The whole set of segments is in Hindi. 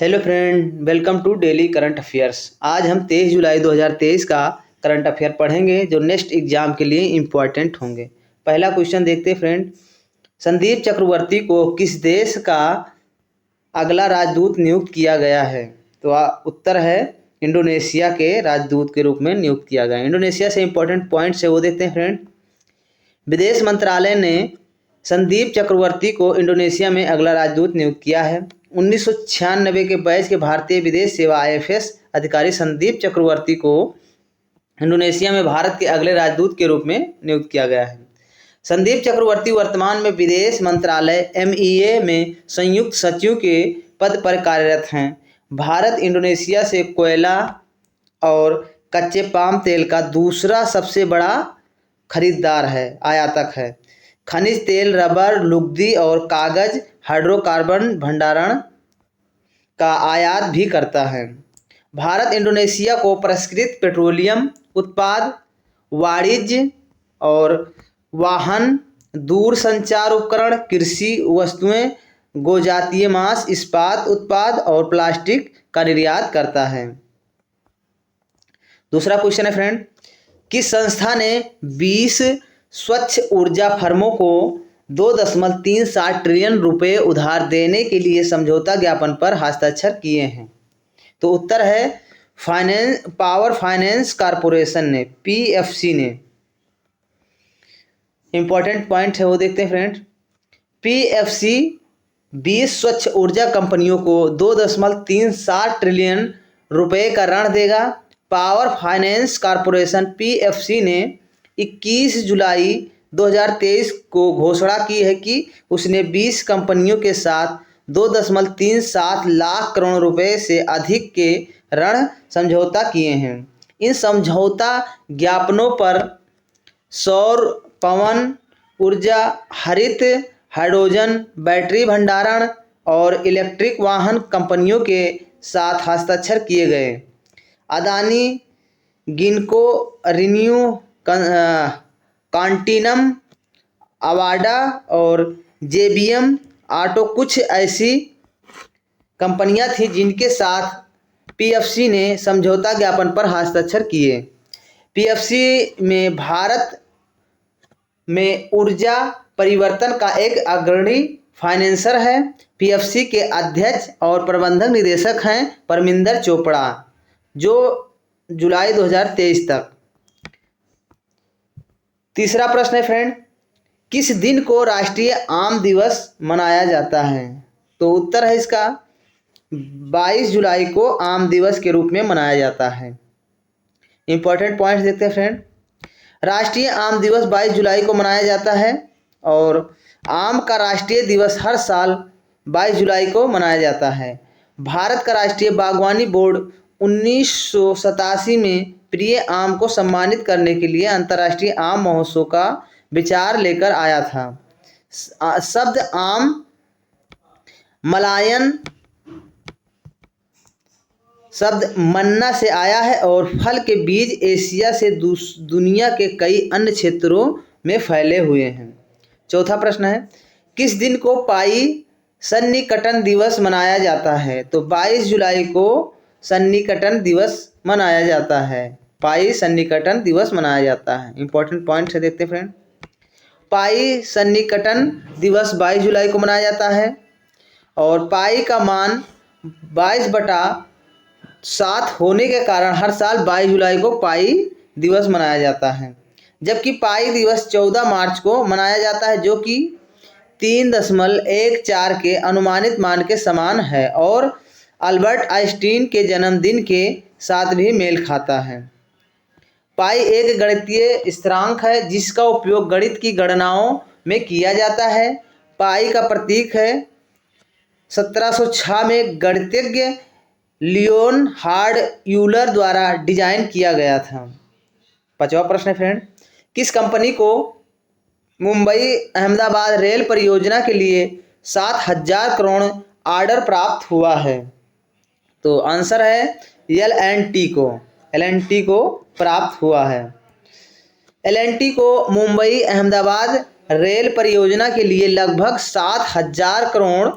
Hello friend, welcome to daily current affairs. आज हम 23 जुलाई 2023 का करंट अफेयर पढ़ेंगे जो नेक्स्ट एग्जाम के लिए इम्पोर्टेंट होंगे। पहला क्वेश्चन देखते हैं फ्रेंड। संदीप चक्रवर्ती को किस देश का अगला राजदूत नियुक्त किया गया है? तो उत्तर है इंडोनेशिया के राजदूत के रूप में नियुक्त किया गया। इंडोनेशिया से इम्पोर्टेंट पॉइंट्स है वो देखते हैं फ्रेंड। विदेश मंत्रालय ने संदीप चक्रवर्ती को इंडोनेशिया में अगला राजदूत नियुक्त किया है। 1996 के बैच के भारतीय विदेश सेवा IFS अधिकारी संदीप चक्रवर्ती को इंडोनेशिया में भारत के अगले राजदूत के रूप में नियुक्त किया गया है। संदीप चक्रवर्ती वर्तमान में विदेश मंत्रालय MEA में संयुक्त सचिव के पद पर कार्यरत हैं। भारत इंडोनेशिया से कोयला और कच्चे पाम तेल का दूसरा सबसे बड़ा खरीदार है, आयातक है। खनिज तेल, रबर, लुगदी और कागज हाइड्रोकार्बन भंडारण का आयात भी करता है। भारत इंडोनेशिया को परिष्कृत पेट्रोलियम उत्पाद, वाणिज्य और वाहन, दूरसंचार उपकरण, कृषि वस्तुएं, गोजातीय मांस, इस्पात उत्पाद और प्लास्टिक का निर्यात करता है। दूसरा क्वेश्चन है फ्रेंड, किस संस्था ने 20 स्वच्छ ऊर्जा फर्मों को 2.37 ट्रिलियन रुपए उधार देने के लिए समझौता ज्ञापन पर हस्ताक्षर किए हैं? तो उत्तर है पावर फाइनेंस कॉरपोरेशन ने, PFC ने। इंपॉर्टेंट पॉइंट है वो देखते हैं फ्रेंड। PFC 20 स्वच्छ ऊर्जा कंपनियों को 2.37 ट्रिलियन रुपए का ऋण देगा। पावर फाइनेंस कॉरपोरेशन PFC ने 21 जुलाई 2023 को घोषणा की है कि उसने 20 कंपनियों के साथ 2.37 लाख करोड़ रुपए से अधिक के ऋण समझौता किए हैं। इन समझौता ज्ञापनों पर सौर, पवन ऊर्जा, हरित हाइड्रोजन, बैटरी भंडारण और इलेक्ट्रिक वाहन कंपनियों के साथ हस्ताक्षर किए गए। अदानी, गिनको, रिन्यू, कॉन्टिनम, अवाडा और JBM ऑटो कुछ ऐसी कंपनियां थीं जिनके साथ PFC ने समझौता ज्ञापन पर हस्ताक्षर किए। PFC में भारत में ऊर्जा परिवर्तन का एक अग्रणी फाइनेंसर है। PFC के अध्यक्ष और प्रबंधक निदेशक हैं परमिंदर चोपड़ा, जो जुलाई 2023 तक। तीसरा प्रश्न है फ्रेंड, किस दिन को राष्ट्रीय आम दिवस मनाया जाता है? तो उत्तर है इसका 22 जुलाई को आम दिवस के रूप में मनाया जाता है। इंपॉर्टेंट पॉइंट्स देखते हैं फ्रेंड। राष्ट्रीय आम दिवस 22 जुलाई को मनाया जाता है और आम का राष्ट्रीय दिवस हर साल 22 जुलाई को मनाया जाता है। भारत का राष्ट्रीय बागवानी बोर्ड 1987 में प्रिय आम को सम्मानित करने के लिए अंतर्राष्ट्रीय आम महोत्सव का विचार लेकर आया था। शब्द आम मलायन शब्द मन्ना से आया है और फल के बीज एशिया से दुनिया के कई अन्य क्षेत्रों में फैले हुए हैं। चौथा प्रश्न है, किस दिन को पाई सन्निकटन दिवस मनाया जाता है? तो 22 जुलाई को सन्निकटन दिवस मनाया जाता है। पाई सन्निकटन दिवस मनाया जाता है। इंपॉर्टेंट पॉइंट है देखते हैं फ्रेंड। पाई सन्निकटन दिवस 22 जुलाई को मनाया जाता है और पाई का मान 22/7 होने के कारण हर साल 22 जुलाई को पाई दिवस मनाया जाता है। जबकि पाई दिवस 14 मार्च को मनाया जाता है, जो कि 3.14 के अनुमानित मान के समान है और अल्बर्ट आइंस्टीन के जन्मदिन के साथ भी मेल खाता है। पाई एक गणितीय स्थिरांक है जिसका उपयोग गणित की गणनाओं में किया जाता है। पाई का प्रतीक है 1706 में गणितज्ञ लियोनहार्ड यूलर द्वारा डिजाइन किया गया था। पांचवा प्रश्न है फ्रेंड, किस कंपनी को मुंबई अहमदाबाद रेल परियोजना के लिए 7,000 करोड़ ऑर्डर प्राप्त हुआ है? तो आंसर है L&T को प्राप्त हुआ है। L&T को मुंबई अहमदाबाद रेल परियोजना के लिए लगभग 7,000 करोड़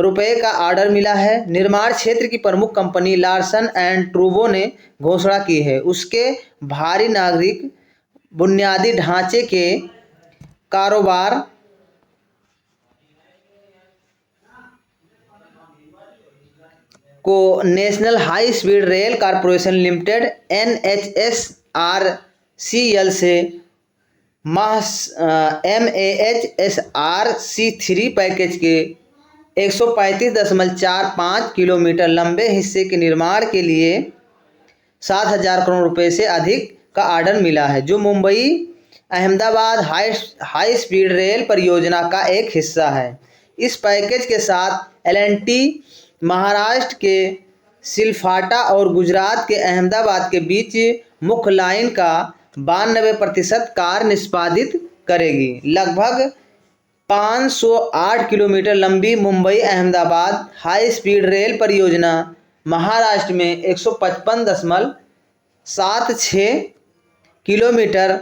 रुपए का ऑर्डर मिला है। निर्माण क्षेत्र की प्रमुख कंपनी लार्सन एंड टूब्रो ने घोषणा की है उसके भारी नागरिक बुनियादी ढांचे के कारोबार को national high speed rail corporation limited NHSRCL से MAHSRC3 पैकेज के 135.45 किलोमीटर लंबे हिस्से के निर्माण के लिए 7,000 करोड़ रुपए से अधिक का ऑर्डर मिला है, जो Mumbai Ahmedabad high speed rail परियोजना का एक हिस्सा है। इस पैकेज के साथ L&T महाराष्ट्र के सिलफाटा और गुजरात के अहमदाबाद के बीच मुख्य लाइन का 92% कार्य निष्पादित करेगी। लगभग 508 किलोमीटर लंबी Mumbai Ahmedabad high speed rail परियोजना महाराष्ट्र में 155.76 किलोमीटर,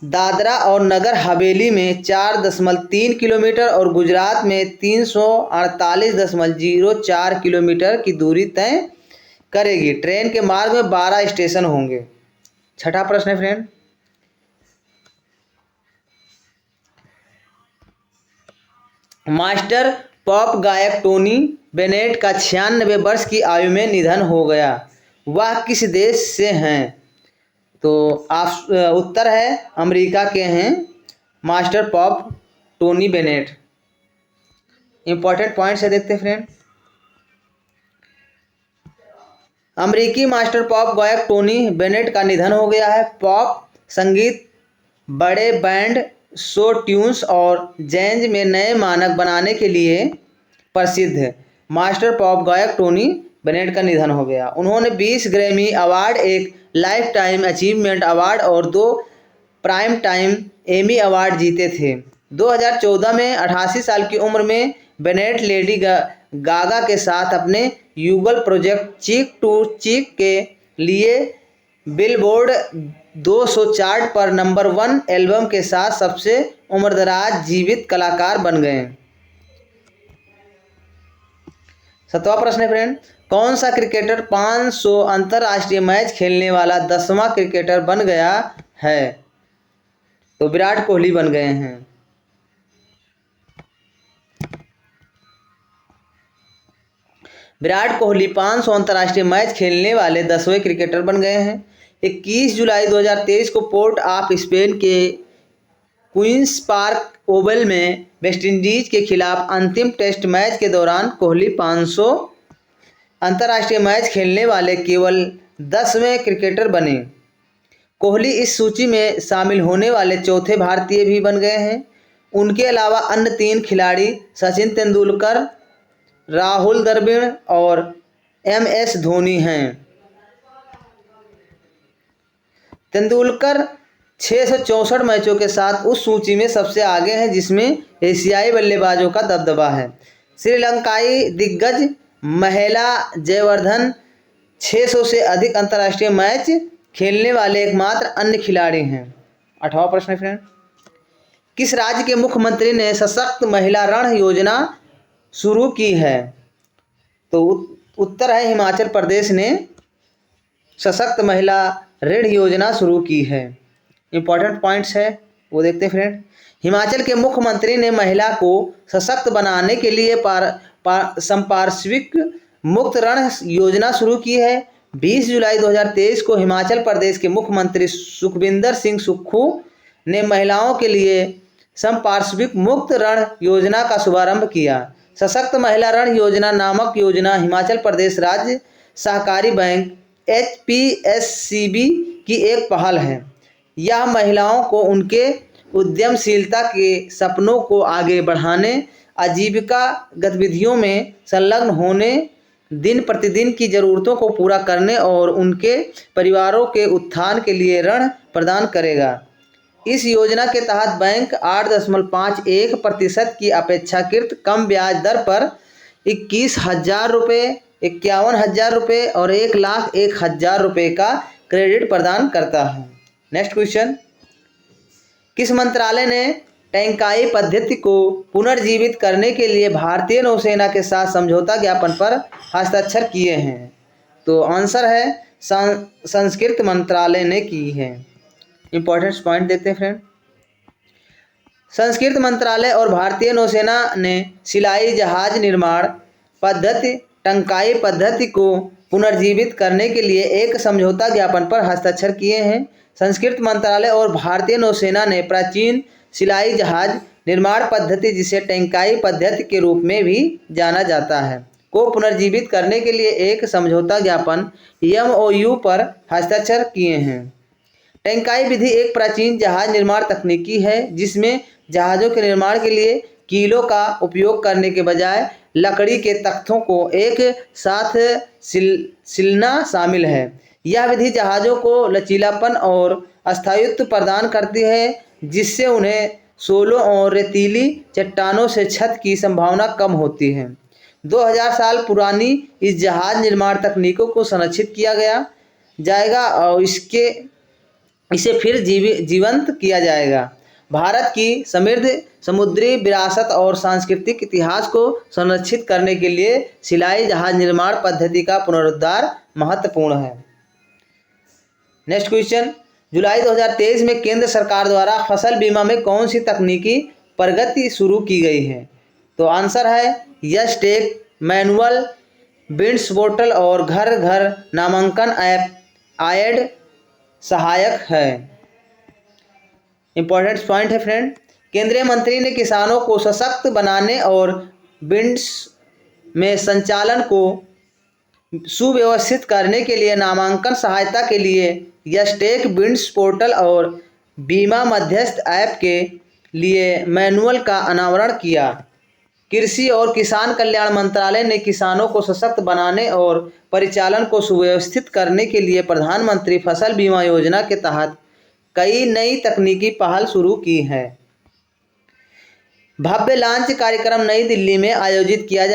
दादरा और नगर हवेली में 4.3 किलोमीटर और गुजरात में 348.04 किलोमीटर की दूरी तय करेगी। ट्रेन के मार्ग में 12 स्टेशन होंगे। छठा प्रश्न है फ्रेंड, मास्टर पॉप गायक टोनी बेनेट का 96 वर्ष की आयु में निधन हो गया। वह किस देश से हैं? तो आप उत्तर है अमेरिका के हैं master pop Tony Bennett. Important points है, देखते हैं फ्रेंड। अमेरिकी मास्टर पॉप गायक टोनी बेनेट का निधन हो गया है। पॉप संगीत बड़े बैंड, शो ट्यून्स और जैज में नए मानक बनाने के लिए प्रसिद्ध है। मास्टर पॉप गायक टोनी बेनेट का निधन हो गया। उन्होंने 20 ग्रैमी अवार्ड, एक लाइफ टाइम अचीवमेंट अवार्ड और 2 प्राइम टाइम एमी अवार्ड जीते थे। 2014 में 88 साल की उम्र में बेनेट लेडी गागा के साथ अपने युगल प्रोजेक्ट चीक टू चीक के लिए बिलबोर्ड 200 चार्ट पर नंबर 1 एल्बम के साथ सबसे उम्रदराज जीवित कलाकार बन गए। 7वां प्रश्न है फ्रेंड, कौन सा क्रिकेटर 500 अंतर्राष्ट्रीय मैच खेलने वाला 10वां क्रिकेटर बन गया है? तो विराट कोहली बन गए हैं। विराट कोहली 500 अंतर्राष्ट्रीय मैच खेलने वाले 10वें क्रिकेटर बन गए हैं। 21 जुलाई 2023 को पोर्ट ऑफ स्पेन के क्वींस पार्क ओवल में वेस्टइंडीज के खिलाफ अंतिम टेस्ट मैच के दौरान कोहली 500 अंतर्राष्ट्रीय मैच खेलने वाले केवल 10वें क्रिकेटर बने। कोहली इस सूची में शामिल होने वाले चौथे भारतीय भी बन गए हैं। उनके अलावा अन्य 3 खिलाड़ी सचिन तेंदुलकर, राहुल द्रविड़ और MS धोनी हैं। तेंदुलकर 664 मैचों के साथ उस सूची में सबसे आगे हैं, जिसमें एशियाई बल्लेबाजों का दबदबा है। श्रीलंकाई दिग्गज महिला जयवर्धन 600 से अधिक अंतर्राष्ट्रीय मैच खेलने वाले एकमात्र अन्य खिलाड़ी हैं। 8वां प्रश्न है फ्रेंड, किस राज्य के मुख्यमंत्री ने सशक्त महिला ऋण योजना शुरू की है? तो उत्तर है हिमाचल प्रदेश ने सशक्त महिला ऋण योजना शुरू की है। इंपॉर्टेंट पॉइंट्स है वो देखते हैं फ्रेंड। हिमाचल के मुख्यमंत्री ने महिला को सशक्त बनाने के लिए संपार्श्विक मुक्त ऋण योजना शुरू की है। 20 जुलाई 2023 को हिमाचल प्रदेश के मुख्यमंत्री सुखविंदर सिंह सुक्खू ने महिलाओं के लिए संपार्श्विक मुक्त ऋण योजना का शुभारंभ किया। सशक्त महिला ऋण योजना नामक योजना हिमाचल प्रदेश राज्य सहकारी बैंक HPSCB की एक पहल है। यह महिलाओं को उनके उद्यमशीलता के सपनों को आगे बढ़ाने, आजीविका गतिविधियों में संलग्न होने, दिन प्रतिदिन की ज़रूरतों को पूरा करने और उनके परिवारों के उत्थान के लिए ऋण प्रदान करेगा। इस योजना के तहत बैंक 8.51% की अपेक्षाकृत कम ब्याज दर पर 21,000 रुपये, 51,000 रुपये और 1,01,000 रुपये का क्रेडिट प्रदान करता है। नेक्स्ट क्वेश्चन, किस मंत्रालय ने टैंकाई पद्धति को पुनर्जीवित करने के लिए भारतीय नौसेना के साथ समझौता ज्ञापन पर हस्ताक्षर किए हैं? तो आंसर है संस्कृत मंत्रालय ने की है। इंपॉर्टेंट पॉइंट देखते हैं फ्रेंड। संस्कृत मंत्रालय और भारतीय नौसेना ने सिलाई जहाज निर्माण पद्धति टंकाई पद्धति को पुनर्जीवित करने के लिए एक समझौता ज्ञापन पर हस्ताक्षर किए हैं। संस्कृत मंत्रालय और भारतीय नौसेना ने प्राचीन सिलाई जहाज निर्माण पद्धति, जिसे टंकाई पद्धति के रूप में भी जाना जाता है, को पुनर्जीवित करने के लिए एक समझौता ज्ञापन MOU पर हस्ताक्षर किए हैं। टंकाई विधि एक प्राचीन जहाज निर्माण तकनीकी है जिसमें जहाज़ों के निर्माण के लिए कीलों का उपयोग करने के बजाय लकड़ी के तख्तों को एक साथ सिलना शामिल है। यह विधि जहाज़ों को लचीलापन और स्थायित्व प्रदान करती है, जिससे उन्हें सोलों और रेतीली चट्टानों से क्षति की संभावना कम होती है। 2000 साल पुरानी इस जहाज निर्माण तकनीकों को संरक्षित किया जाएगा और इसे फिर जीवंत किया जाएगा। भारत की समृद्ध समुद्री विरासत और सांस्कृतिक इतिहास को संरक्षित करने के लिए सिलाई जहाज निर्माण पद्धति का पुनरुद्धार महत्वपूर्ण है। नेक्स्ट क्वेश्चन, जुलाई 2023 में केंद्र सरकार द्वारा फसल बीमा में कौन सी तकनीकी प्रगति शुरू की गई है? तो आंसर है yes tech, manual bids portal और घर घर नामांकन ऐप आयड सहायक है। इंपॉर्टेंट पॉइंट है फ्रेंड। केंद्रीय मंत्री ने किसानों को सशक्त बनाने और बिड्स में संचालन को सुव्यवस्थित करने के लिए नामांकन सहायता के लिए यस्टेक बिड्स पोर्टल और बीमा मध्यस्थ ऐप के लिए मैनुअल का अनावरण किया। कृषि और किसान कल्याण मंत्रालय ने किसानों को सशक्त बनाने और परिचालन को सुव्यवस्थित करने के लिए प्रधानमंत्री फसल बीमा योजना के तहत कई नई तकनीकी पहल शुरू की है। भव्य लॉन्च कार्यक्रम नई दिल्ली में आयोजित किया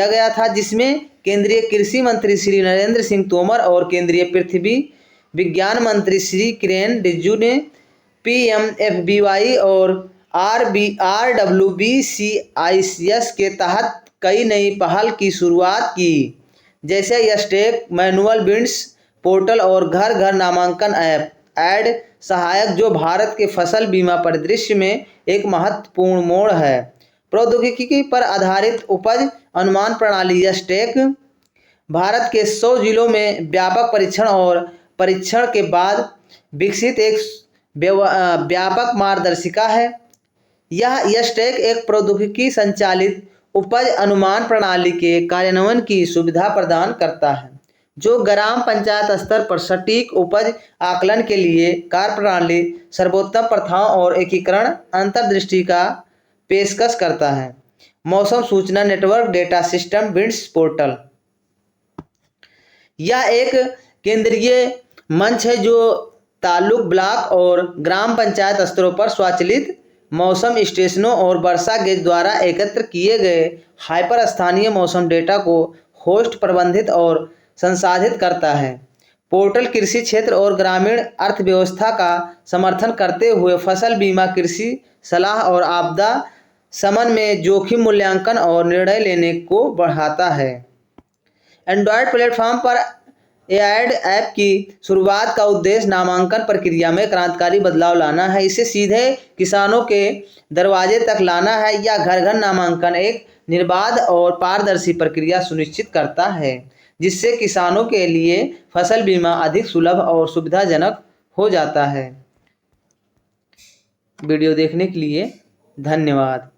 गया था, जिसमें केंद्रीय कृषि मंत्री श्री नरेंद्र सिंह तोमर और केंद्रीय पृथ्वी विज्ञान मंत्री श्री किरेन रिजिजू ने PMFBY और RWBCIS के तहत कई नई पहल की शुरुआत की, जैसे यस्टेक, मैनुअल बिड्स पोर्टल और घर घर नामांकन ऐप ऐड सहायक, जो भारत के फसल बीमा परिदृश्य में एक महत्वपूर्ण मोड़ है। प्रौद्योगिकी पर आधारित उपज अनुमान प्रणाली यस्टेक भारत के 100 जिलों में व्यापक परीक्षण के बाद विकसित एक व्यापक मार्गदर्शिका है। यह यस्टेक एक प्रौद्योगिकी संचालित उपज अनुमान प्रणाली के कार्यान्वयन की सुविधा प्रदान करता है, जो ग्राम पंचायत स्तर पर सटीक उपज आकलन के लिए कार्यप्रणाली, सर्वोत्तम प्रथाओं और एकीकरण अंतर्दृष्टि का पेशकश करता है। मौसम सूचना network data system bids portal यह एक केंद्रीय मंच है जो तालुक, ब्लॉक और ग्राम पंचायत स्तरों पर स्वचालित मौसम स्टेशनों और वर्षा गेज द्वारा एकत्र किए गए हाइपर स्थानीय मौसम डेटा को होस्ट, प्रबंधित और संसाधित करता है। पोर्टल कृषि क्षेत्र और ग्रामीण अर्थव्यवस्था का समर्थन करते हुए फसल बीमा, कृषि सलाह और आपदा शमन में जोखिम मूल्यांकन और निर्णय लेने को बढ़ाता है। एंड्रॉयड प्लेटफॉर्म पर एआइड ऐप की शुरुआत का उद्देश्य नामांकन प्रक्रिया में क्रांतिकारी बदलाव लाना है। इसे सीधे किसानों के दरवाजे तक लाना है या घर घर नामांकन एक निर्बाध और पारदर्शी प्रक्रिया सुनिश्चित करता है, जिससे किसानों के लिए फसल बीमा अधिक सुलभ और सुविधाजनक हो जाता है। वीडियो देखने के लिए धन्यवाद।